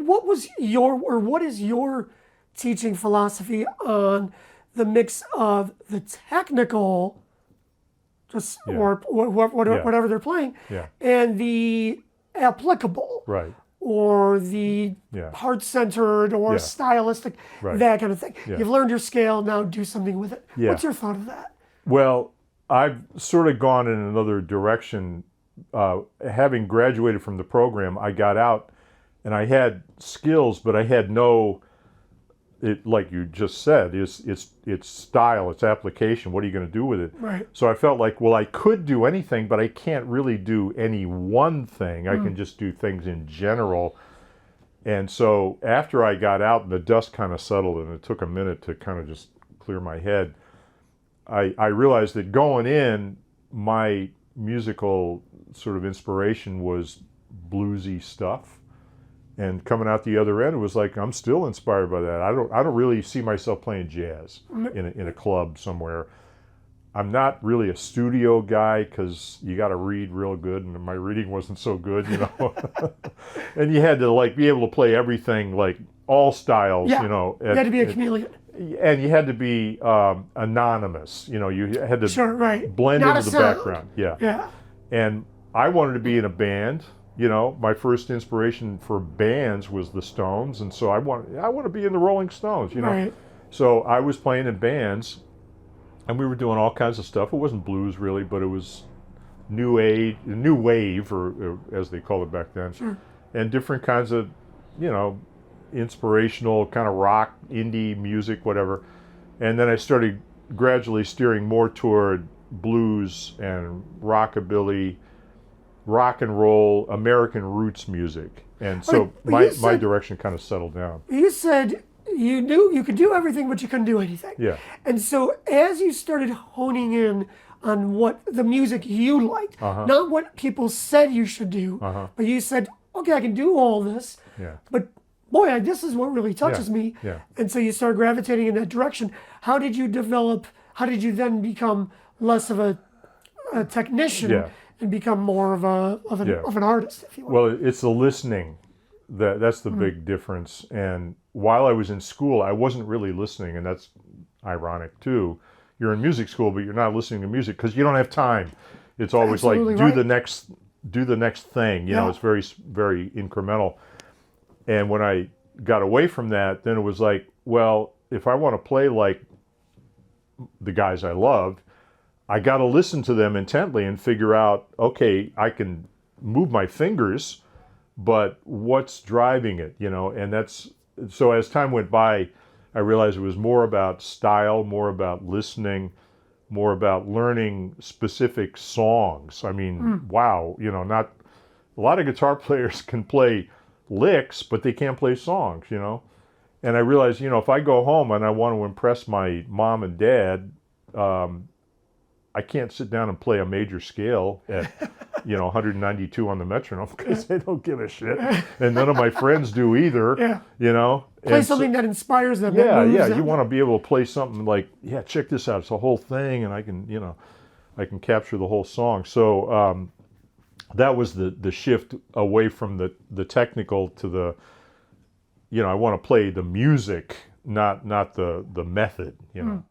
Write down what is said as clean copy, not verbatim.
what is your teaching philosophy on the mix of the technical, or whatever they're playing, and the applicable, right, or the heart-centered or stylistic, that kind of thing. You've learned your scale, now do something with it. What's your thought of that? Well, I've sort of gone in another direction. Having graduated from the program, I got out and I had skills, but I had no, like you just said, it's style, it's application. What are you going to do with it? Right. So I felt like, well, I could do anything, but I can't really do any one thing. I can just do things in general. And so after I got out and the dust kind of settled and it took a minute to kind of just clear my head, I realized that going in, my musical sort of inspiration was bluesy stuff. And coming out the other end, it was like, I'm still inspired by that. I don't really see myself playing jazz in a club somewhere. I'm not really a studio guy because you got to read real good, and my reading wasn't so good, you know. And you had to like be able to play everything, like all styles, you know. You had to be a chameleon. And you had to be anonymous, you know. You had to blend not into the background. Yeah. And I wanted to be in a band. You know, my first inspiration for bands was the Stones, and so I want to be in the Rolling Stones, you know. Right. So I was playing in bands, and we were doing all kinds of stuff. It wasn't blues really, but it was new wave, or as they called it back then, and different kinds of, you know, inspirational kind of rock, indie music, whatever. And then I started gradually steering more toward blues and rockabilly, rock and roll, American roots music. And so my direction kind of settled down. You said you knew you could do everything, but you couldn't do anything. Yeah. And so as you started honing in on what the music you liked, not what people said you should do, but you said, okay, I can do all this, but boy, this is what really touches me. Yeah. And so you start gravitating in that direction. How did you then become less of a technician and become more of an artist, if you will? Well, it's the listening. That's the big difference. And while I was in school, I wasn't really listening, and that's ironic too. You're in music school, but you're not listening to music because you don't have time. It's always do the next thing. You know, it's very, very incremental. And when I got away from that, then it was like, well, if I want to play like the guys I loved, I got to listen to them intently and figure out, okay, I can move my fingers, but what's driving it, you know? And so as time went by, I realized it was more about style, more about listening, more about learning specific songs. I mean, wow, you know, not a lot of guitar players can play licks, but they can't play songs, you know. And I realized, you know, if I go home and I want to impress my mom and dad, I can't sit down and play a major scale at, you know, 192 on the metronome because they don't give a shit, and none of my friends do either. You know, play something that inspires them. You want to be able to play something like, check this out, it's a whole thing, and I can capture the whole song. So that was the shift away from the technical to the, you know, I want to play the music, not the method, you know.